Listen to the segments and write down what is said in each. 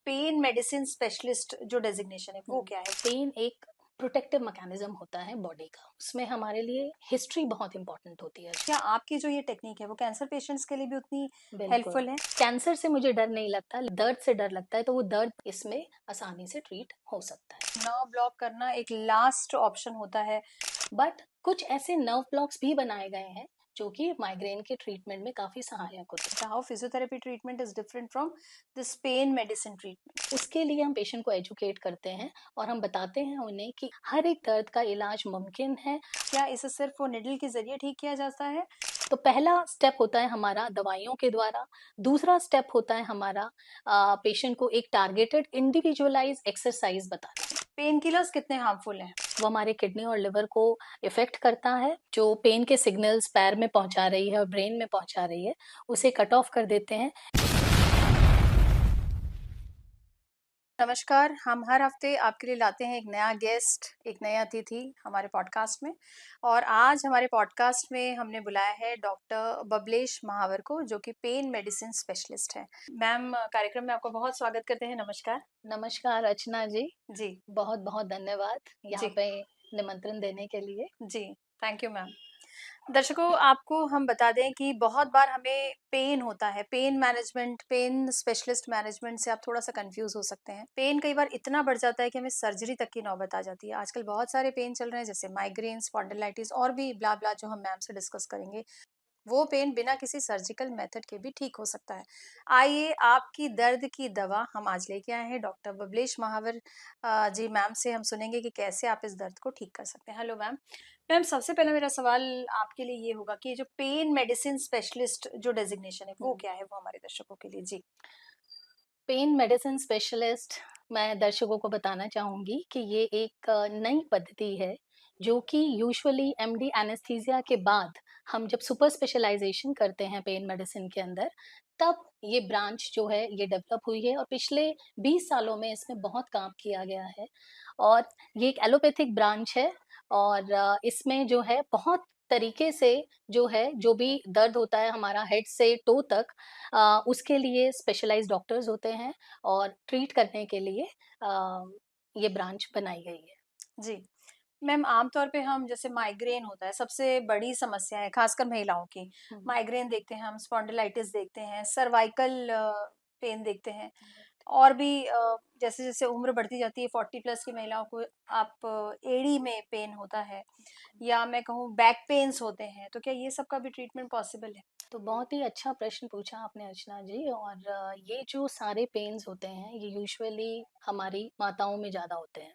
Pen medicine specialist जो designation है वो क्या है? पेन एक प्रोटेक्टिव मैकेनिज्म होता है बॉडी का, उसमें हमारे लिए हिस्ट्री बहुत इंपॉर्टेंट होती है। क्या आपकी जो ये टेक्निक है वो कैंसर पेशेंट्स के लिए भी उतनी बिल्कुल, हेल्पफुल है? कैंसर से मुझे डर नहीं लगता, दर्द से डर लगता है, तो वो दर्द इसमें आसानी से ट्रीट हो सकता है। नर्व ब्लॉक करना एक लास्ट ऑप्शन होता है। बट कुछ ऐसे नर्व ब्लॉक्स भी बनाए गए हैं जो कि माइग्रेन के ट्रीटमेंट में काफी सहायक होते हैं। How physiotherapy treatment is different from this pain medicine treatment? उसके लिए हम पेशेंट को एजुकेट करते हैं और हम बताते हैं उन्हें कि हर एक दर्द का इलाज मुमकिन है। क्या इसे सिर्फ वो निडल के जरिए ठीक किया जाता है? तो पहला स्टेप होता है हमारा दवाइयों के द्वारा, दूसरा स्टेप होता है हमारा पेशेंट को एक टारगेटेड इंडिविजुअलाइज एक्सरसाइज बताना। पेन किलर्स कितने हार्मफुल हैं? वो हमारे किडनी और लिवर को इफेक्ट करता है, जो पेन के सिग्नल्स पैर में पहुंचा रही है और ब्रेन में पहुंचा रही है उसे कट ऑफ कर देते हैं। नमस्कार, हम हर हफ्ते आपके लिए लाते हैं एक नया गेस्ट, एक नया अतिथि हमारे पॉडकास्ट में। और आज हमारे पॉडकास्ट में हमने बुलाया है डॉक्टर बबलेश महावर को, जो कि पेन मेडिसिन स्पेशलिस्ट है। मैम, कार्यक्रम में आपका बहुत स्वागत करते हैं। नमस्कार। नमस्कार रचना जी, जी बहुत बहुत धन्यवाद यहाँ जी पे निमंत्रण देने के लिए। जी, थैंक यू मैम। दर्शकों, आपको हम बता दें कि बहुत बार हमें पेन होता है, pain management, pain specialist management से आप थोड़ा-सा कन्फ्यूज़ हो सकते हैं। पेन कई बार इतना बढ़ जाता है कि हमें सर्जरी तक की नौबत आ जाती है। आजकल बहुत सारे पेन चल रहे हैं, जैसे माइग्रेन, स्पॉन्डिलाइटिस और भी ब्ला-ब्ला, जो हम मैम से डिस्कस करेंगे। वो पेन बिना किसी सर्जिकल मेथड के भी ठीक हो सकता है। आइए, आपकी दर्द की दवा हम आज लेके आए हैं डॉक्टर बबलेश महावर जी। मैम से हम सुनेंगे कि कैसे आप इस दर्द को ठीक कर सकते हैं। Hello ma'am. मैम, सबसे पहले मेरा सवाल आपके लिए ये होगा कि जो पेन मेडिसिन स्पेशलिस्ट जो डेजिग्नेशन है वो क्या है, वो हमारे दर्शकों के लिए? जी। पेन मेडिसिन स्पेशलिस्ट, मैं दर्शकों को बताना चाहूँगी कि ये एक नई पद्धति है, जो कि यूजुअली एमडी एनेस्थीसिया के बाद हम जब सुपर स्पेशलाइज़ेशन करते हैं पेन मेडिसिन के अंदर, तब ये ब्रांच जो है ये डेवलप हुई है और पिछले 20 सालों में इसमें बहुत काम किया गया है। और ये एक एलोपैथिक ब्रांच है और इसमें जो है बहुत तरीके से जो है, जो भी दर्द होता है हमारा हेड से टो तक, उसके लिए स्पेशलाइज़्ड डॉक्टर्स होते हैं और ट्रीट करने के लिए ये ब्रांच बनाई गई है। जी। मैम, आमतौर पे हम जैसे माइग्रेन होता है, सबसे बड़ी समस्या है खासकर महिलाओं की। हुँ। माइग्रेन देखते हैं हम, स्पॉन्डिलाइटिस देखते हैं, सर्वाइकल पेन देखते हैं। और भी जैसे-जैसे उम्र बढ़ती जाती है, 40 प्लस की महिलाओं को आप एड़ी में पेन होता है, या मैं कहूँ बैक पेन्स होते हैं, तो क्या ये सब का भी ट्रीटमेंट पॉसिबल है? तो बहुत ही अच्छा प्रश्न पूछा आपने अर्चना जी। और ये जो सारे पेन्स होते हैं, ये यूजुअली हमारी माताओं में ज़्यादा होते हैं।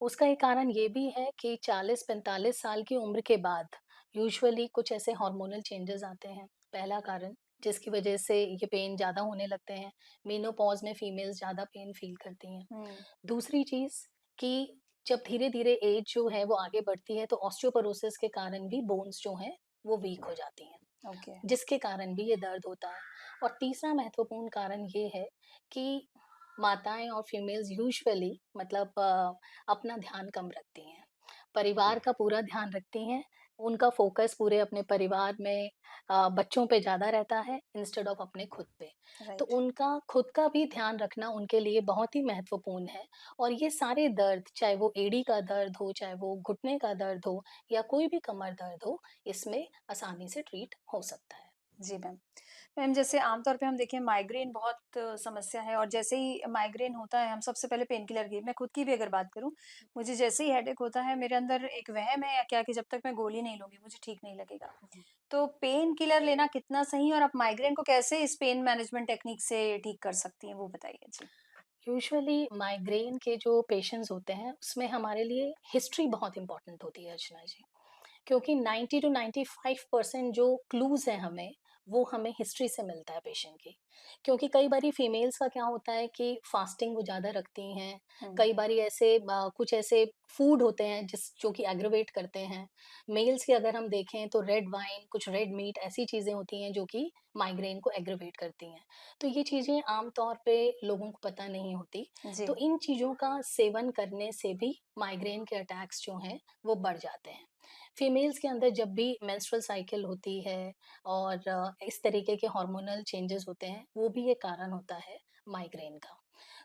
उसका एक कारण ये भी है कि 40-45 साल की उम्र के बाद यूजुअली कुछ ऐसे हार्मोनल चेंजेस आते हैं, पहला कारण, जिसकी वजह से ये पेन ज़्यादा होने लगते हैं। मेनोपॉज़ में फीमेल्स ज़्यादा पेन फ़ील करती हैं। हुँ। दूसरी चीज़ कि जब धीरे-धीरे एज जो है वो आगे बढ़ती है, तो ऑस्टियोपोरोसिस के कारण भी बोन्स जो हैं, वो वीक हो जाती हैं, ओके। जिसके कारण भी ये दर्द होता है। और तीसरा महत्वपूर्ण कारण ये है कि माताएँ और फीमेल्स यूजुअली मतलब अपना ध्यान कम रखती हैं। परिवार का पूरा ध्यान रखती हैं, उनका फ़ोकस पूरे अपने परिवार में बच्चों पे ज़्यादा रहता है इंस्टेड ऑफ अपने खुद पे। तो राइट। उनका खुद का भी ध्यान रखना उनके लिए बहुत ही महत्वपूर्ण है। और ये सारे दर्द, चाहे वो एड़ी का दर्द हो, चाहे वो घुटने का दर्द हो या कोई भी कमर दर्द हो, इसमें आसानी से ट्रीट हो सकता है। जी मैम। मैम, जैसे आमतौर पे हम देखें, माइग्रेन बहुत समस्या है, और जैसे ही माइग्रेन होता है हम सबसे पहले पेन किलर की, मैं खुद की भी अगर बात करूँ, मुझे जैसे ही हेडेक होता है मेरे अंदर एक वहम है या क्या कि जब तक मैं गोली नहीं लूँगी मुझे ठीक नहीं लगेगा। तो पेन किलर लेना कितना सही, और आप माइग्रेन को कैसे इस पेन मैनेजमेंट टेक्निक से ठीक कर सकती हैं, वो बताइए? जी। यूजुअली माइग्रेन के जो पेशेंट्स होते हैं, उसमें हमारे लिए हिस्ट्री बहुत इम्पोर्टेंट होती है अर्चना जी। क्योंकि 90 टू 95% जो क्लूज़ हैं हमें, वो हमें हिस्ट्री से मिलता है पेशेंट की। क्योंकि कई बारी फीमेल्स का क्या होता है कि फास्टिंग वो ज़्यादा रखती हैं, हुँ। कई बारी ऐसे कुछ ऐसे फूड होते हैं जो कि एग्रवेट करते हैं। मेल्स की अगर हम देखें तो रेड वाइन, कुछ रेड मीट, ऐसी चीज़ें होती हैं जो कि माइग्रेन को एग्रवेट करती हैं। तो ये चीज़ें आम तौर पे लोगों को पता नहीं होती। जी। तो इन चीज़ों का सेवन करने से भी माइग्रेन के अटैक्स जो हैं, वो बढ़ जाते हैं। फीमेल्स के अंदर जब भी मेंस्ट्रुअल साइकिल होती है और इस तरीके के हार्मोनल चेंजेस होते हैं, वो भी एक कारण होता है माइग्रेन का।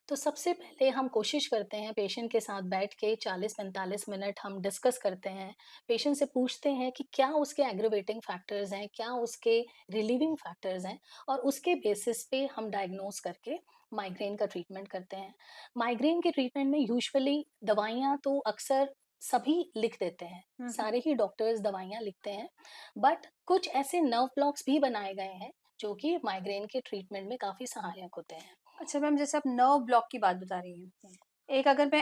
तो सबसे पहले हम कोशिश करते हैं पेशेंट के साथ बैठ के 40-45 मिनट हम डिस्कस करते हैं। पेशेंट से पूछते हैं कि क्या उसके एग्ग्रवेटिंग फैक्टर्स हैं, क्या उसके रिलीविंग फैक्टर्स हैं और उसके बेसिस पे हम डायग्नोज़ करके माइग्रेन का ट्रीटमेंट करते हैं। माइग्रेन के ट्रीटमेंट में यूजुअली दवाइयाँ तो अक्सर सभी लिख देते हैं, हुँ, हुँ। सारे ही डॉक्टर्स दवाइयाँ लिखते हैं, बट कुछ ऐसे नर्व ब्लॉक्स भी बनाए गए हैं, जो कि माइग्रेन के ट्रीटमेंट में काफ़ी सहायक होते हैं। अच्छा मैम, जैसे आप नर्व ब्लॉक की बात बता रही हैं। हुँ, एक अगर मैं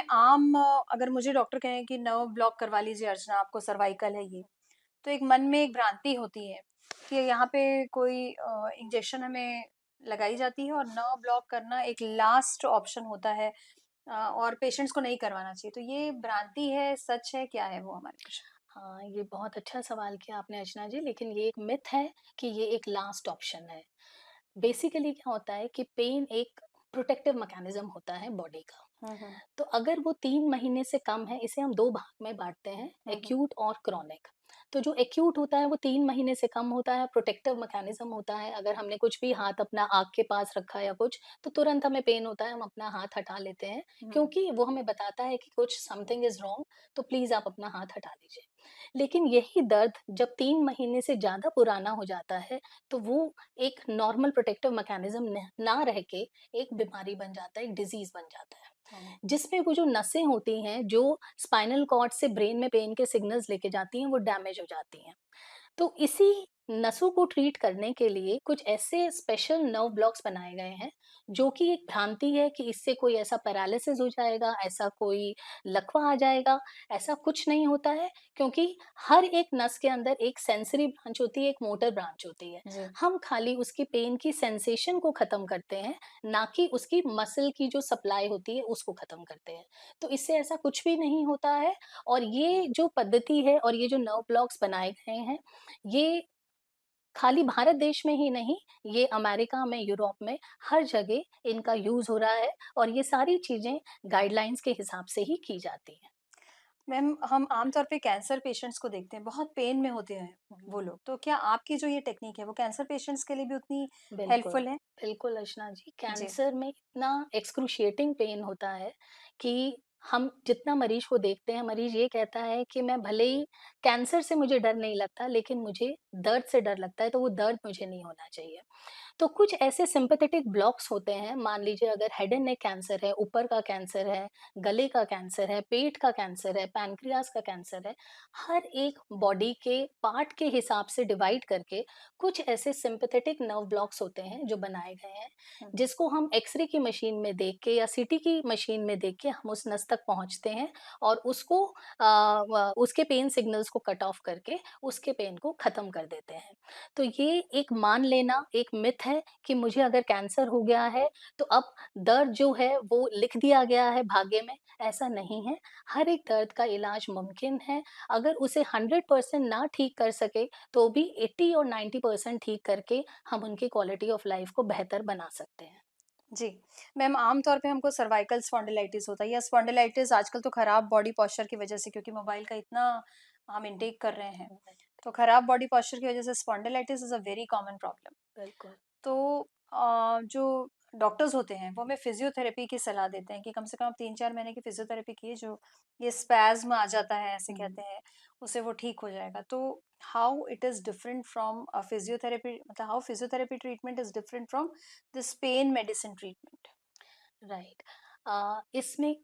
अगर मुझे डॉक्टर कहें कि नर्व ब्लॉक करवा लीजिए अर्चना, आपको सर्वाइकल है ये, तो एक मन में एक भ्रांति होती है कि यहाँ पे कोई इंजेक्शन हमें लगाई जाती है और नर्व ब्लॉक करना एक लास्ट ऑप्शन होता है, और पेशेंट्स को नहीं करवाना चाहिए। तो ये भ्रांति है, सच है, क्या है वो हमारे पेशेंट? हाँ, ये बहुत अच्छा सवाल किया आपने अर्चना जी, लेकिन ये एक मिथ है कि ये एक लास्ट ऑप्शन है। बेसिकली क्या होता है कि पेन एक प्रोटेक्टिव मैकेनिज़्म होता है बॉडी का। हुँ, हुँ। तो अगर वो 3 महीने से कम है, इसे हम 2 भाग में बाँटते हैं, हुँ, हुँ। एक्यूट और क्रॉनिक। तो जो एक्यूट होता है वो 3 महीने से कम होता है, प्रोटेक्टिव मैकेनिज़्म होता है, अगर हमने कुछ भी हाथ अपना आँख के पास रखा या कुछ, तो तुरंत हमें पेन होता है, हम अपना हाथ हटा लेते हैं, हुँ। क्योंकि वो हमें बताता है कि कुछ समथिंग इज़ रॉन्ग, तो प्लीज़ आप अपना हाथ हटा लीजिए। लेकिन यही दर्द जब 3 महीने से ज़्यादा पुराना हो जाता है, तो वो एक नॉर्मल प्रोटेक्टिव मैकेनिज़्म ना रह के एक बीमारी बन जाता है, एक डिज़ीज़ बन जाता है। हुँ। जिसमें वो जो नसें होती हैं, जो स्पाइनल कॉर्ड से ब्रेन में पेन के सिग्नल्स लेके जाती हैं, वो डैमेज हो जाती हैं। तो इसी नसों को ट्रीट करने के लिए कुछ ऐसे स्पेशल नर्व ब्लॉक्स बनाए गए हैं, जो कि एक भ्रांति है कि इससे कोई ऐसा पैरालिसिस हो जाएगा, ऐसा कोई लकवा आ जाएगा, ऐसा कुछ नहीं होता है, क्योंकि हर एक नस के अंदर एक सेंसरी ब्रांच होती है, एक मोटर ब्रांच होती है। जी। हम खाली उसकी पेन की सेंसेशन को खत्म करते हैं, ना कि उसकी मसल की जो सप्लाई होती है, उसको खत्म करते हैं। तो इससे ऐसा कुछ भी नहीं होता है और ये जो पद्धति है और ये जो नर्व ब्लॉक्स बनाए गए हैं, ये खाली भारत देश में ही नहीं, ये अमेरिका में, यूरोप में, हर जगह इनका यूज़ हो रहा है और ये सारी चीज़ें गाइडलाइंस के हिसाब से ही की जाती हैं। मैम, हम आम तौर पे कैंसर पेशेंट्स को देखते हैं, बहुत पेन में होते हैं हुँ, वो लोग। तो क्या आपकी जो ये टेक्नीक है, वो कैंसर पेशेंट्स के लिए भी उतनी बिल्कुल, हेल्पफुल है? बिल्कुल अर्चना जी, जी। कैंसर में इतना एक्सक्रूशिएटिंग पेन होता है कि हम जितना मरीज़ को देखते हैं, मरीज़ ये कहता है कि मैं भले ही कैंसर से मुझे डर नहीं लगता, लेकिन मुझे दर्द से डर लगता है, तो वो दर्द मुझे नहीं होना चाहिए। तो कुछ ऐसे सिम्पैथेटिक ब्लॉक्स होते हैं, मान लीजिए अगर हेड एंड नेक कैंसर है, ऊपर का कैंसर है, गले का कैंसर है, पेट का कैंसर है, पैनक्रियाज़ का कैंसर है, हर एक बॉडी के पार्ट के हिसाब से डिवाइड करके कुछ ऐसे सिम्पैथेटिक नर्व ब्लॉक्स होते हैं जो बनाए गए हैं, हुँ, हुँ। जिसको हम एक्स-रे की मशीन में देख के या सीटी की मशीन में देख के हम उस नस तक पहुँचते हैं और उसको उसके पेन सिग्नल्स को कट ऑफ करके उसके पेन को खत्म कर देते हैं। तो ये एक मान लेना एक मिथ है कि मुझे अगर कैंसर हो गया है, तो अब दर्द जो है वो लिख दिया गया है भाग्य में, ऐसा नहीं है। हर एक दर्द का इलाज मुमकिन है। अगर उसे 100% ना ठीक कर सके, तो भी 80 और 90% ठीक करके हम उनकी क्वालिटी ऑफ लाइफ को बेहतर बना सकते हैं। जी। मैम, आम तौर पे हमको सर्वाइकल स्पॉन्डिलाइटिस होता है या स्पॉन्डिलाइटिस आजकल तो खराब बॉडी पोस्चर की वज़ह से, क्योंकि मोबाइल का इतना हम हुँ, इनटेक कर रहे हैं, राइट, तो खराब बॉडी पोस्चर की वज़ह से spondylitis is a very common problem. बिल्कुल। तो जो डॉक्टर्स होते हैं, वो हमें फिज़ियोथेरेपी की सलाह देते हैं कि कम से कम आप 3-4 महीने की फिज़ियोथेरेपी कीजिए, जो ये स्पैज़्म आ जाता है, ऐसे हुँ। कहते हैं, उससे वो ठीक हो जाएगा। तो how it is different from physiotherapy, मतलब how physiotherapy treatment is different from this pain medicine treatment? Right. इसमें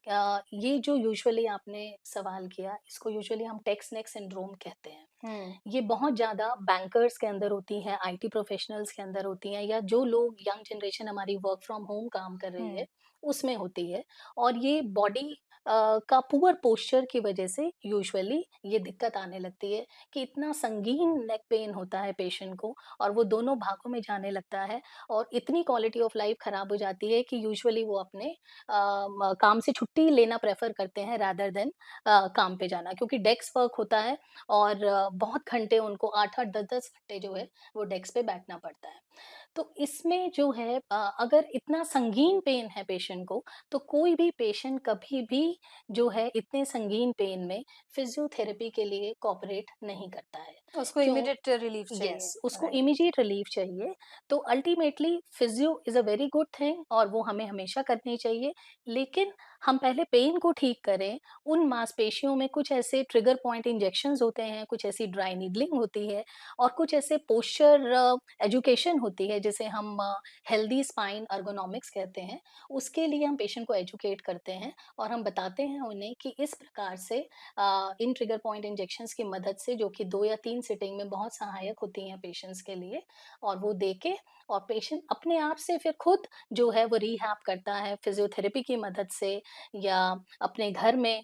ये जो यूजुअली आपने सवाल किया, इसको यूजुअली हम टेक्स्ट नेक सिंड्रोम कहते हैं। हुँ, ये बहुत ज़्यादा बैंकर्स के अंदर होती है, आईटी प्रोफ़ेशनल्स के अंदर होती हैं या जो लोग यंग जनरेशन हमारी वर्क फ्रॉम होम काम कर रही है, हुँ। उसमें होती है और ये बॉडी का पुअर पोस्चर की वजह से यूजुअली ये दिक्कत आने लगती है कि इतना संगीन नेक पेन होता है पेशेंट को और वो दोनों भागों में जाने लगता है और इतनी क्वालिटी ऑफ लाइफ खराब हो जाती है कि यूजुअली वो अपने काम से छुट्टी लेना प्रेफ़र करते हैं रादर देन काम पे जाना क्योंकि डेस्क वर्क होता है और बहुत घंटे उनको 8-8 10-10 घंटे जो है वो डेस्क पे बैठना पड़ता है। तो इसमें जो है अगर इतना संगीन पेन है पेशेंट को, तो कोई भी पेशेंट कभी भी जो है इतने संगीन पेन में फिज़ियोथेरेपी के लिए कोऑपरेट नहीं करता है। उसको क्यों? इमीडिएट रिलीफ चाहिए, यस, उसको राइट। इमीडिएट रिलीफ चाहिए। तो ultimately physio is a very good thing और वो हमें हमेशा करनी चाहिए। लेकिन हम पहले पेन को ठीक करें, उन मांसपेशियों में कुछ ऐसे ट्रिगर पॉइंट इंजेक्शंस होते हैं, कुछ ऐसी ड्राई नीडलिंग होती है और कुछ ऐसे पोस्चर एजुकेशन होती है जिसे हम हेल्दी स्पाइन एर्गोनॉमिक्स कहते हैं। उसके लिए हम पेशेंट को एजुकेट करते हैं और हम बताते हैं उन्हें कि इस प्रकार से इन ट्रिगर पॉइंट इंजेक्शंस की मदद से जो कि 2 या 3 सिटिंग में बहुत सहायक होती हैं पेशेंट्स के लिए और वो देके और पेशेंट अपने आप से फिर खुद जो है वो रिहैब करता है फिजियोथेरेपी की मदद से या अपने घर में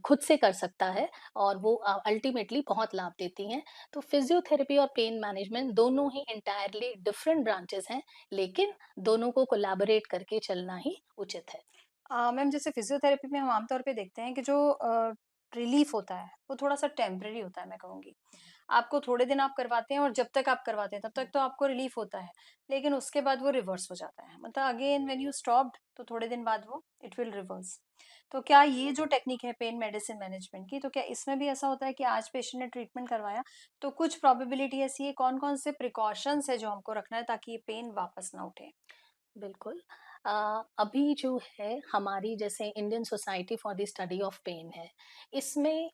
खुद से कर सकता है और वो अल्टीमेटली बहुत लाभ देती हैं। तो फिजियोथेरेपी और पेन मैनेजमेंट दोनों ही एंटायरली डिफरेंट ब्रांचेस हैं, लेकिन दोनों को कोलैबोरेट करके चलना ही उचित है। मैम जैसे फिज़ियोथेरेपी में हम आमतौर पे देखते हैं कि जो रिलीफ़ होता है, वो थोड़ा-सा टेम्परेरी होता है मैं कहूँगी। आपको थोड़े दिन आप करवाते हैं और जब तक आप करवाते हैं तब तक तो आपको रिलीफ़ होता है, लेकिन उसके बाद वो रिवर्स हो जाता है। मतलब अगेन व्हेन यू स्टॉप्ड तो थोड़े दिन बाद वो इट विल रिवर्स। तो क्या ये जो टेक्निक है पेन मेडिसिन मैनेजमेंट की, तो क्या इसमें भी ऐसा होता है कि आज पेशेंट ने ट्रीटमेंट करवाया, तो कुछ प्रोबेबिलिटी ऐसी है कौन-कौन से प्रिकॉशंस है जो हमको रखना है ताकि ये पेन वापस ना उठे? बिल्कुल। अभी जो है हमारी जैसे Indian society for the study of pain है, इसमें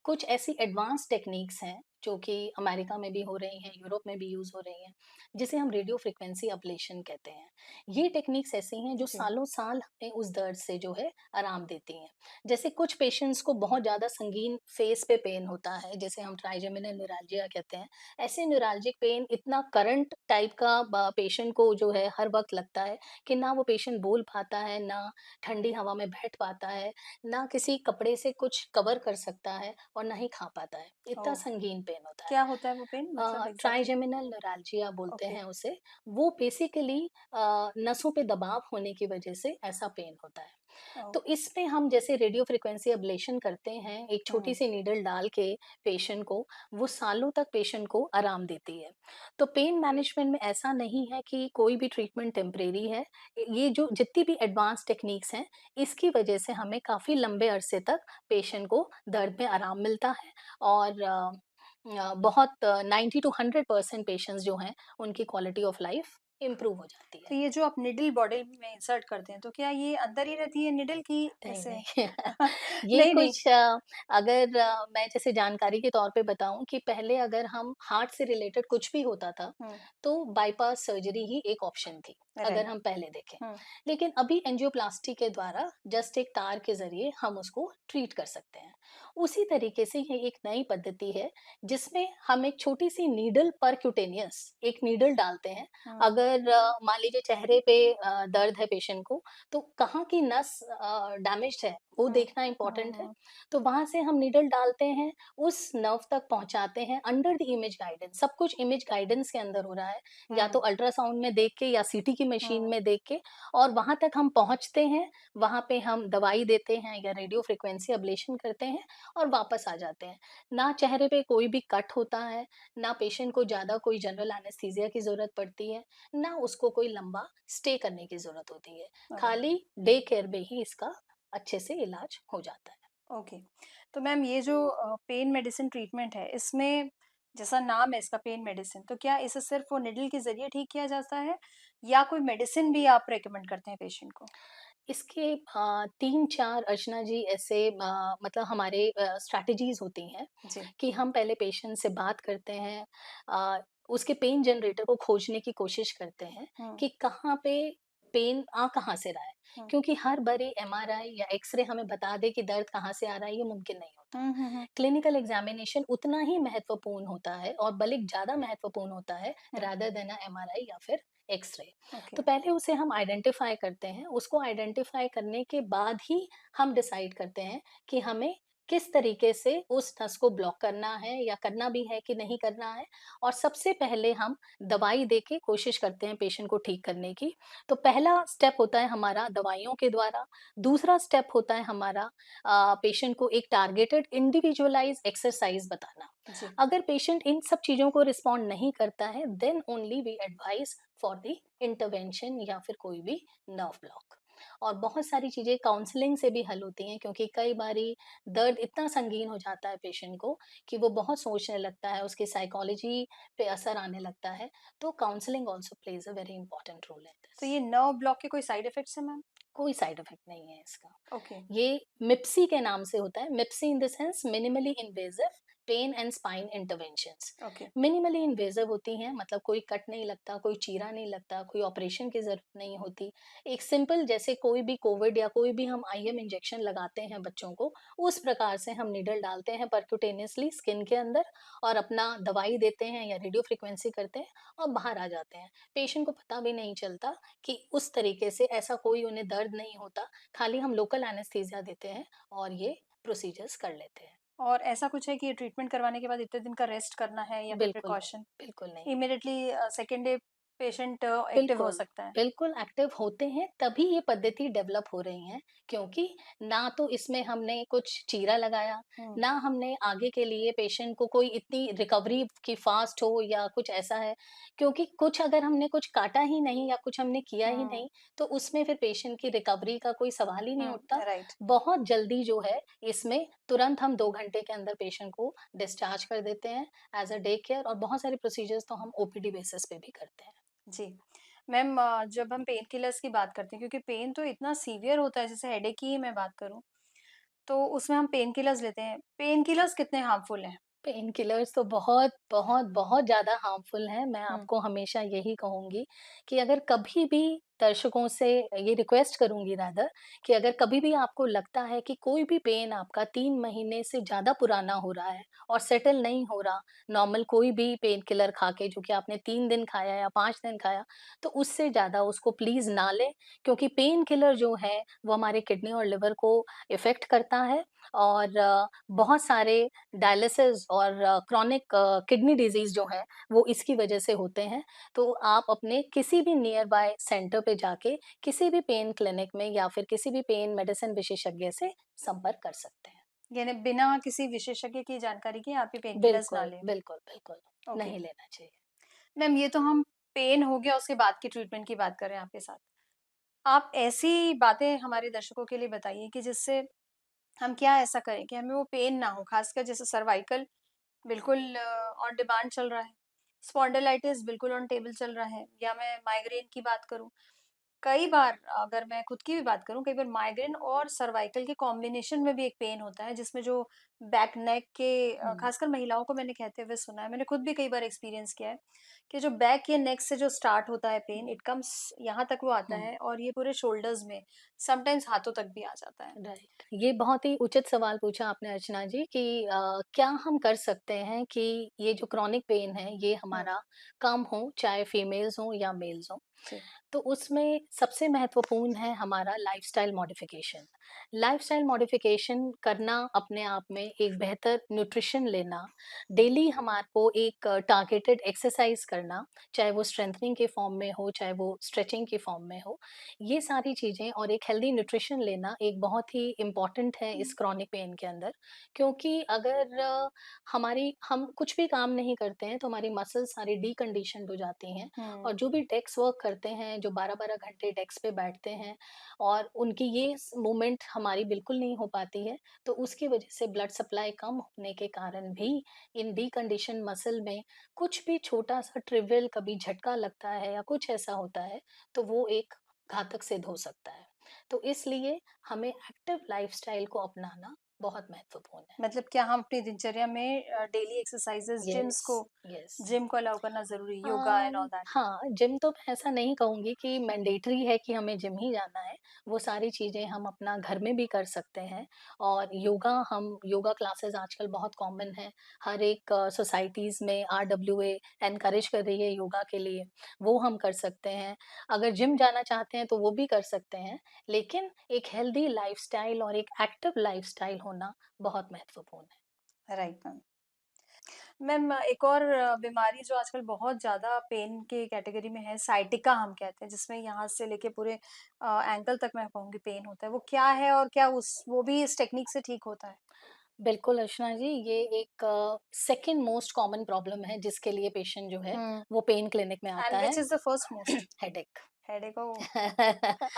कुछ ऐसी एडवांस टेक्निक्स हैं जो कि अमेरिका में भी हो रही हैं, यूरोप में भी यूज़ हो रही हैं, जिसे हम रेडियो फ्रीक्वेंसी अब्लेशन कहते हैं। ये टेक्निक्स ऐसी हैं जो जी। सालों-साल हमें उस दर्द से जो है आराम देती हैं। जैसे कुछ पेशेंट्स को बहुत ज़्यादा संगीन फेस पे पेन होता है, जिसे हम ट्राइजेमिनल न्यूरैल्जिया कहते हैं। ऐसे न्यूरैल्जिक पेन इतना करंट टाइप का पेशेंट को जो है हर वक़्त लगता है कि ना वो पेशेंट बोल पाता है, ना ठंडी हवा में बैठ पाता है, ना किसी कपड़े से कुछ कवर कर सकता है और ना ही खा पाता है। इतना ओह! संगीन पेन होता है। क्या होता है वो पेन मतलब एग्ज़ैक्टली? ट्राइजेमिनल न्यूरैल्जिया बोलते ओके। हैं उसे। वो बेसिकली नसों पे दबाव होने की वजह से ऐसा पेन होता है। ओह! तो इसमें हम जैसे रेडियो फ्रीक्वेंसी अब्लेशन करते हैं, एक हुँ, छोटी-सी नीडल डाल के पेशेंट को, वो सालों तक पेशेंट को आराम देती है। तो पेन मैनेजमेंट में ऐसा नहीं है कि कोई भी ट्रीटमेंट टेम्परेरी है। ये जो जितनी भी एडवांस टेक्निक्स हैं, इसकी वजह से हमें काफ़ी लंबे अरसे तक पेशेंट को दर्द में आराम मिलता है और बहुत 90 टू 100% पेशेंट्स जो हैं, उनकी क्वालिटी ऑफ लाइफ इम्प्रूव हो जाती है। तो ये जो आप निडल बॉडी में इंसर्ट करते हैं, तो क्या ये अंदर ही रहती है निडल की नहीं, ऐसे? नहीं। ये नहीं, नहीं। कुछ अगर मैं जैसे जानकारी के तौर पे बताऊँ कि पहले अगर हम हार्ट से रिलेटेड कुछ भी होता था, हुँ, तो बायपास सर्जरी ही एक ऑप्शन थी, अगर राइट। हम पहले देखें। हुँ, लेकिन अभी एंजियोप्लास्टी के द्वारा जस्ट एक तार के ज़रिए हम उसको ट्रीट कर सकते हैं। उसी तरीके से ये एक नई पद्धति है, जिसमें हम एक छोटी-सी नीडल परक्यूटेनियस एक नीडल डालते हैं। हुँ, अगर मान लीजिए चेहरे पे दर्द है पेशेंट को, तो कहाँ की नस डैमेज्ड है, वो हुँ, देखना हुँ, इम्पोर्टेंट है। हुँ, तो वहाँ से हम नीडल डालते हैं, उस नर्व तक पहुँचाते हैं अंडर द इमेज गाइडेंस, सब कुछ इमेज गाइडेंस के अंदर हो रहा है, या तो हुँ, अल्ट्रासाउंड में देख के या सीटी की मशीन हुँ, में देख के और वहाँ तक हम पहुँचते हैं, वहाँ पे हम दवाई देते हैं या रेडियो फ्रीक्वेंसी अब्लेशन करते हैं और वापस आ जाते हैं। ना चेहरे पे कोई भी कट होता है, ना पेशेंट को ज़्यादा कोई जनरल एनेस्थीसिया की ज़रूरत पड़ती है, ना उसको कोई लंबा स्टे करने की ज़रूरत होती है। अरे वाह! खाली डे केयर में ही इसका अच्छे से इलाज हो जाता है। ओके। तो मैम ये जो पेन मेडिसिन ट्रीटमेंट है, इसमें जैसा नाम है इसका पेन मेडिसिन, तो क्या इसे सिर्फ़ वो निडल के ज़रिए ठीक किया जाता है या कोई मेडिसिन भी आप रिकमेंड करते हैं पेशेंट को? इसके 3-4 अर्चना जी ऐसे मतलब हमारे स्ट्रैटेजीज़ होती हैं जी। कि हम पहले पेशेंट से बात करते हैं, उसके पेन जनरेटर को खोजने की कोशिश करते हैं हुँ, कि कहाँ पे पेन आ कहाँ से रहा है। हुँ, क्योंकि हर बारी एमआरआई या एक्स-रे हमें बता दे कि दर्द कहाँ से आ रहा है, ये मुमकिन नहीं होता। हुँ, हुँ, हुँ, क्लिनिकल एग्ज़ामिनेशन उतना ही महत्वपूर्ण होता है और बल्कि ज़्यादा महत्वपूर्ण होता है हुँ, रादर देन एमआरआई या फिर एक्स-रे। ओके। तो पहले उसे हम आइडेंटिफ़ाई करते हैं, उसको आइडेंटिफ़ाई करने के बाद ही हम डिसाइड करते हैं कि हमें किस तरीके से उस नस को ब्लॉक करना है या करना भी है कि नहीं करना है। और सबसे पहले हम दवाई देके कोशिश करते हैं पेशेंट को ठीक करने की। तो पहला स्टेप होता है हमारा दवाइयों के द्वारा, दूसरा स्टेप होता है हमारा पेशेंट को एक टारगेटेड इंडिविजुअलाइज़ एक्सरसाइज़ बताना। जी। अगर पेशेंट इन सब चीज़ों को रिस्पॉन्ड नहीं करता है, then only we advise for the intervention या फिर कोई भी नर्व ब्लॉक। और बहुत सारी चीज़ें काउंसलिंग से भी हल होती हैं, क्योंकि कई बारी दर्द इतना संगीन हो जाता है पेशेंट को कि वो बहुत सोचने लगता है, उसकी साइकोलॉजी पे असर आने लगता है। तो counselling also plays a very important role in to this. ये नर्व ब्लॉक के कोई साइड इफ़ेक्ट्स हैं मैम? कोई साइड इफेक्ट नहीं है इसका। ओके, ये मिप्सी के नाम से होता है। MIPSI in the sense minimally invasive pain and spine interventions. Okay. Minimally invasive होती हैं, मतलब कोई कट नहीं लगता, कोई चीरा नहीं लगता, कोई ऑपरेशन की ज़रूरत नहीं होती। एक सिंपल जैसे कोई भी कोविड या कोई भी हम आईएम इंजेक्शन लगाते हैं बच्चों को, उस प्रकार से हम नीडल डालते हैं परक्यूटेनियसली स्किन के अंदर और अपना दवाई देते हैं या रेडियो फ्रीक्वेंसी करते हैं और बाहर आ जाते हैं। पेशेंट को पता भी नहीं चलता कि उस तरीके से ऐसा कोई उन्हें दर्द नहीं होता। खाली हम लोकल एनेस्थीसिया देते हैं और ये प्रोसीजर्स कर लेते हैं। और ऐसा कुछ है कि ट्रीटमेंट करवाने के बाद इतने दिन का रेस्ट करना है या फिर बिल्कुल नहीं, प्रिकॉशन? बिल्कुल नहीं। Immediately second day patient active हो बिल्कुल, सकता है? बिल्कुल एक्टिव होते हैं, तभी ये पद्धति डेवलप हो रही हैं, क्योंकि ना तो इसमें हमने कुछ चीरा लगाया, हुँ, ना हमने आगे के लिए पेशेंट को कोई इतनी रिकवरी की फ़ास्ट हो या कुछ ऐसा है। क्योंकि कुछ अगर हमने कुछ काटा ही नहीं या कुछ हमने किया ही हुँ, नहीं, तो उसमें फिर पेशेंट की रिकवरी का कोई सवाल ही नहीं हुँ, उठता। राइट। बहुत जल्दी जो है इसमें तुरंत हम 2 घंटे के अंदर पेशेंट को डिस्चार्ज कर देते हैं एज़ अ डे केयर, और बहुत सारे प्रोसीजर्स तो हम ओपीडी बेसिस पे भी करते हैं। जी। मैम जब हम पेन किलर्स की बात करते हैं क्योंकि पेन तो इतना सीवियर होता है जैसे हेडेक की ही मैं बात करूँ, तो उसमें हम पेन किलर्स लेते हैं। पेन किलर्स कितने हार्मफुल हैं? पेन किलर्स तो बहुत, बहुत, बहुत ज़्यादा हार्मफुल हैं। मैं हुँ, आपको हमेशा यही कहूँगी कि अगर कभी भी दर्शकों से ये रिक्वेस्ट करूँगी रादर, कि अगर कभी भी आपको लगता है कि कोई भी पेन आपका 3 महीने से ज़्यादा पुराना हो रहा है और सेटल नहीं हो रहा, नॉर्मल कोई भी पेन किलर खा के जो कि आपने 3 दिन खाया या 5 दिन खाया, तो उससे ज़्यादा उसको प्लीज़ ना लें, क्योंकि पेन किलर जो है वो हमारे किडनी और लिवर को इफ़ेक्ट करता है। और बहुत सारे डायलिसिस और क्रोनिक किडनी डिजीज़ जो है, वो इसकी वजह से होते हैं। तो आप अपने किसी भी नियर बाय सेंटर पे जाके, किसी भी पेन क्लिनिक में या फिर किसी भी पेन मेडिसिन विशेषज्ञ से संपर्क कर सकते हैं। यानी बिना किसी विशेषज्ञ की जानकारी के आप ये पेन किलर्स ना बिल्कुल, लें। बिल्कुल, बिल्कुल, ओके। नहीं लेना चाहिए। मैम ये तो हम पेन हो गया उसके बाद की ट्रीटमेंट की बात कर रहे हैं आपके साथ। आप ऐसी बातें हमारे दर्शकों के लिए बताइए कि जिससे हम क्या ऐसा करें कि हमें वो पेन ना हो, खासकर जैसे सर्वाइकल बिल्कुल ऑन डिमांड चल रहा है, स्पॉन्डिलाइटिस बिल्कुल ऑन टेबल चल रहा है, या मैं माइग्रेन की बात करूँ। कई बार अगर मैं खुद की भी बात करूँ, कई बार माइग्रेन और सर्वाइकल के कॉम्बिनेशन में भी एक पेन होता है, जिसमें जो बैक नेक के हुँ, खासकर महिलाओं को मैंने कहते हुए सुना है, मैंने खुद भी कई बार एक्सपीरियंस किया है, कि जो बैक या नेक से जो स्टार्ट होता है पेन, इट कम्स यहाँ तक वो आता हुँ। है और ये पूरे शोल्डर्स में, समटाइम्स हाथों तक भी आ जाता है। राइट। ये बहुत ही उचित सवाल पूछा आपने अर्चना जी कि क्या हम कर सकते हैं कि ये जो क्रॉनिक पेन है ये हुँ, हमारा कम हो, चाहे फीमेल्स हों या मेल्स हों। जी। तो उसमें सबसे महत्वपूर्ण है हमारा लाइफ़स्टाइल मॉडिफ़िकेशन। लाइफ़स्टाइल मॉडिफ़िकेशन करना अपने आप में एक बेहतर न्यूट्रिशन लेना, डेली हमारे को एक टारगेटेड एक्सरसाइज़ करना, चाहे वो स्ट्रेंथनिंग के फॉर्म में हो, चाहे वो स्ट्रेचिंग के फॉर्म में हो। ये सारी चीज़ें और एक हेल्दी न्यूट्रिशन लेना एक बहुत ही इम्पोर्टेंट है इस क्रॉनिक पेन के अंदर। क्योंकि अगर हम कुछ भी काम नहीं करते हैं, तो हमारी मसल्स सारी डीकंडीशन्ड हो जाती हैं। हुँ, और जो भी डेस्क वर्क करते हैं, जो 12-12 घंटे डेस्क पे बैठते हैं और उनकी ये मूवमेंट हमारी बिल्कुल नहीं हो पाती है, तो उसकी वजह से ब्लड सप्लाई कम होने के कारण भी इन डीकंडीशन मसल में कुछ भी छोटा-सा ट्रिवियल कभी झटका लगता है या कुछ ऐसा होता है, तो वो एक घातक सिद्ध हो सकता है। तो इसलिए हमें एक्टिव लाइफ़स्टाइल को अपनाना बहुत महत्वपूर्ण है। मतलब क्या हम अपनी दिनचर्या में daily exercises yes, yes. Gym को अलाउ करना ज़रूरी है, yoga and all um, that? हाँ, जिम तो मैं ऐसा नहीं कहूँगी कि मैंडेटरी है कि हमें जिम ही जाना है। वो सारी चीज़ें हम अपना घर में भी कर सकते हैं और योगा क्लासेस आजकल बहुत कॉमन है। हर एक सोसाइटीज़ में आरडब्ल्यूए एनकरेज कर रही है योगा के लिए, वो हम कर सकते हैं। अगर जिम जाना चाहते हैं तो वो भी कर सकते हैं, लेकिन एक हेल्दी लाइफ़स्टाइल और एक एक्टिव लाइफ़स्टाइल होना बहुत महत्वपूर्ण है। Right ma'am. मैम एक और बीमारी जो आजकल बहुत ज़्यादा पेन के कैटेगरी में है, साइटिका हम कहते हैं, जिसमें यहाँ से लेके पूरे एंकल तक मैं कहूँगी पेन होता है। वो क्या है और क्या उस वो भी इस टेक्निक से ठीक होता है? बिल्कुल अर्चना जी, ये एक सेकंड मोस्ट कॉमन प्रॉब्लम है जिसके लिए पेशेंट जो है हुँ। वो पेन क्लिनिक में एंड आता व्हिच है। Is the first most? Headache. Headache. Oh!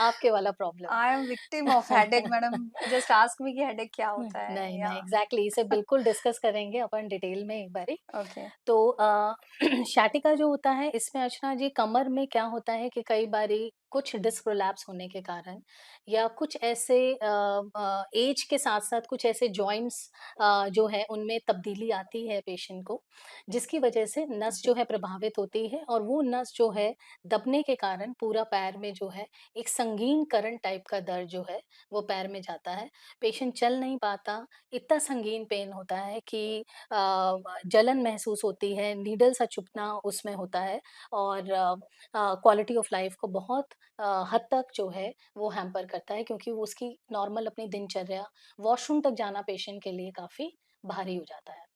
आपके वाला problem. I am victim of headache madam. Just ask me कि हेडेक क्या होता है? नहीं, या नहीं एग्ज़ैक्टली इसे बिल्कुल डिस्कस करेंगे अपन डिटेल में एक बारी। ओके। तो sciatica जो होता है इसमें अर्चना जी कमर में क्या होता है कि कई बारी कुछ डिस्क प्रोलैप्स होने के कारण या कुछ ऐसे एज के साथ-साथ कुछ ऐसे जॉइंट्स जो है उनमें तब्दीली आती है पेशेंट को, जिसकी वजह से नस जी। जो है प्रभावित होती है और वो नस जो है दबने के कारण पूरा पैर में जो है एक संगीन करंट टाइप का दर्द जो है वो पैर में जाता है। पेशेंट चल नहीं पाता, इतना संगीन पेन होता है कि जलन महसूस होती है, नीडल सा चुभना उसमें होता है और क्वालिटी ऑफ लाइफ को बहुत हद तक जो है वो हैम्पर करता है क्योंकि वो उसकी नॉर्मल अपनी दिनचर्या, वॉशरूम तक जाना पेशेंट के लिए काफ़ी भारी हो जाता है।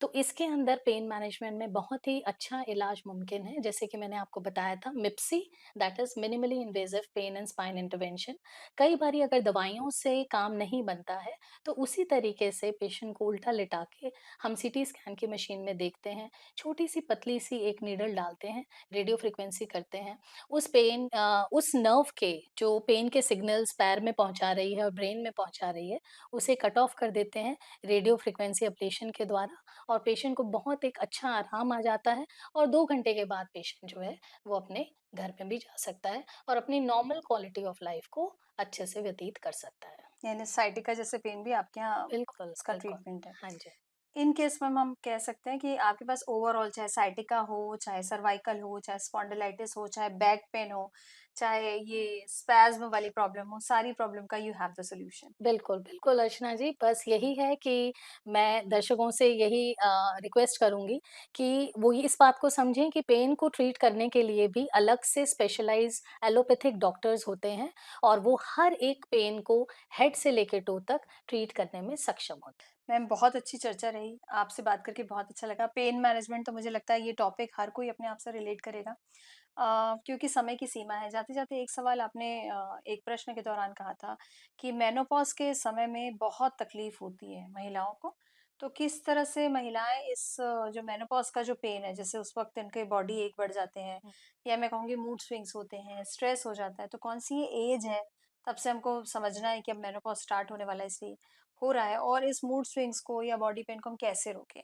तो इसके अंदर पेन मैनेजमेंट में बहुत ही अच्छा इलाज मुमकिन है, जैसे कि मैंने आपको बताया था MIPSI that is minimally invasive pain and spine intervention. कई बारी अगर दवाइयों से काम नहीं बनता है, तो उसी तरीके से पेशेंट को उल्टा लिटा के हम सीटी स्कैन की मशीन में देखते हैं, छोटी-सी पतली-सी एक नीडल डालते हैं, रेडियो फ्रीक्वेंसी करते हैं। उस नर्व के जो पेन के सिग्नल्स पैर में पहुँचा रही है और ब्रेन में पहुँचा रही है, उसे कट ऑफ कर देते हैं रेडियो फ्रीक्वेंसी एब्लेशन के द्वारा और पेशेंट को बहुत एक अच्छा आराम आ जाता है और 2 घंटे के बाद पेशेंट जो है वो अपने घर पे भी जा सकता है और अपनी नॉर्मल क्वालिटी ऑफ लाइफ को अच्छे से व्यतीत कर सकता है। यानी साइटिका जैसे पेन भी आपके यहाँ बिल्कुल, उसका बिल्कुल। ट्रीटमेंट है। हाँ जी। इन केस में हम कह सकते हैं कि आपके पास ओवरऑल चाहे साइटिका हो, चाहे सर्वाइकल हो, चाहे स्पॉन्डिलाइटिस हो, चाहे बैक पेन हो, चाहे ये स्पैज़्म वाली प्रॉब्लम हो, सारी प्रॉब्लम का यू हैव द सॉल्यूशन। बिल्कुल, बिल्कुल अर्चना जी, बस यही है कि मैं दर्शकों से यही रिक्वेस्ट करूँगी कि वो ये इस बात को समझें कि पेन को ट्रीट करने के लिए भी अलग से स्पेशलाइज़ एलोपैथिक डॉक्टर्स होते हैं और वो हर एक पेन को हेड से लेके टो तक ट्रीट करने में सक्षम होते हैं। मैम बहुत अच्छी चर्चा रही, आपसे बात करके बहुत अच्छा लगा। पेन मैनेजमेंट तो मुझे लगता है ये टॉपिक हर कोई अपने आप से रिलेट करेगा। क्योंकि समय की सीमा है। जाते-जाते एक सवाल आपने एक प्रश्न के दौरान कहा था कि मेनोपॉज़ के समय में बहुत तकलीफ़ होती है महिलाओं को। तो किस तरह से महिलाएँ इस जो मेनोपॉज़ का जो पेन है, जैसे उस वक़्त इनके बॉडी एक बढ़ जाते हैं हुँ, या मैं कहूँगी मूड स्विंग्स होते हैं, स्ट्रेस हो जाता है, तो कौन-सी ये एज है, तब से हमको समझना है कि अब मेनोपॉज़ स्टार्ट होने वाला है इसलिए हो रहा है और इस मूड स्विंग्स को या बॉडी पेन को हम कैसे रोकें?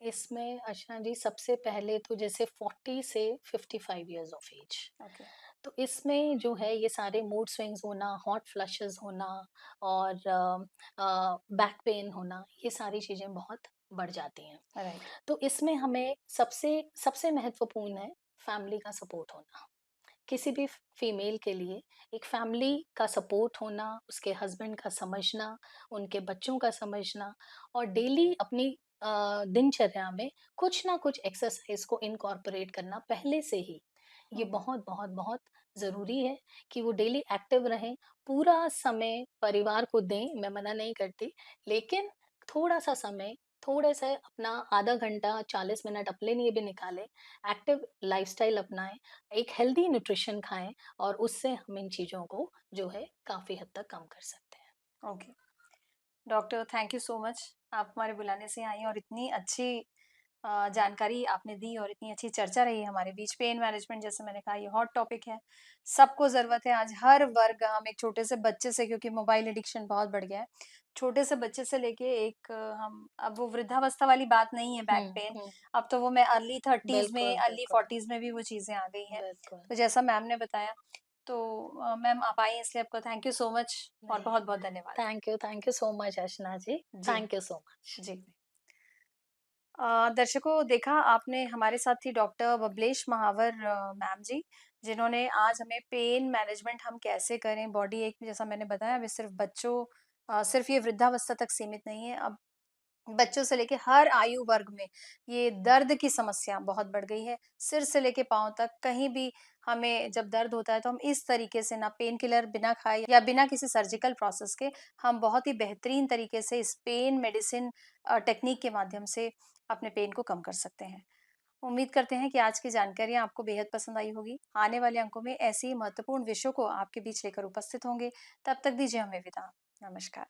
इसमें अर्चना जी सबसे पहले तो जैसे 40 से 55 इयर्स ऑफ एज ओके। तो इसमें जो है ये सारे मूड स्विंग्स होना, हॉट फ्लशेस होना और बैक पेन होना, ये सारी चीज़ें बहुत बढ़ जाती हैं। राइट। तो इसमें हमें सबसे सबसे महत्वपूर्ण है फैमिली का सपोर्ट होना। किसी भी फीमेल के लिए एक फैमिली का सपोर्ट होना, उसके हस्बैंड का समझना, उनके बच्चों का समझना और डेली अपनी दिनचर्या में कुछ ना कुछ एक्सरसाइज को इनकॉर्पोरेट करना पहले से ही ये हुँ। बहुत बहुत बहुत ज़रूरी है कि वो डेली एक्टिव रहें, पूरा समय परिवार को दें, मैं मना नहीं करती, लेकिन थोड़ा-सा समय, थोड़े से अपना आधा घंटा, 40 मिनट अपने लिए भी निकालें, एक्टिव लाइफ़स्टाइल अपनाएँ, एक हेल्दी न्यूट्रिशन खाएँ और उससे हम इन चीज़ों को जो है काफ़ी हद तक कम कर सकते हैं। Okay. Doctor thank you so much. आप हमारे बुलाने से आई और इतनी अच्छी जानकारी आपने दी और इतनी अच्छी चर्चा रही हमारे बीच। पेन मैनेजमेंट जैसे मैंने कहा ये हॉट टॉपिक है। सबको ज़रूरत है आज हर वर्ग हम एक छोटे से बच्चे से क्योंकि मोबाइल एडिक्शन बहुत बढ़ गया है। छोटे से बच्चे से लेके एक हम अब वो वृद्धावस्था वाली बात नहीं है बैक हुँ, पेन। हुँ। अब तो वो मैं अर्ली 30s में, बिल्कुल, अर्ली बिल्कुल, 40s में भी वो चीज़ें आ गई हैं। बिल्कुल। तो जैसा मैम ने बताया तो मैम आप आई इसलिए आपको थैंक यू सो मच और नहीं, बहुत-बहुत धन्यवाद। Thank you so much Archana ji. जी, थैंक यू सो मच। जी। दर्शकों देखा आपने हमारे साथ थी डॉक्टर बबलेश महावर मैम जी, जिन्होंने आज हमें पेन मैनेजमेंट हम कैसे करें बॉडी एक में जैसा मैंने बताया अभी सिर्फ बच्चों सिर्फ ये वृद्धावस्था तक सीमित नहीं है अब बच्चों से लेके हर आयु वर्ग में ये दर्द की समस्या बहुत बढ़ गई है। सिर से लेके पाँव तक कहीं भी हमें जब दर्द होता है तो हम इस तरीके से ना पेन किलर बिना खाए या बिना किसी सर्जिकल प्रोसेस के हम बहुत ही बेहतरीन तरीके से इस पेन मेडिसिन टेक्निक के माध्यम से अपने पेन को कम कर सकते हैं। उम्मीद करते हैं कि आज की जानकारियाँ आपको बेहद पसंद आई होगी। आने वाले अंकों में ऐसे ही महत्वपूर्ण विषयों को आपके बीच लेकर उपस्थित होंगे। तब तक दीजिए हमें विदा। नमस्कार।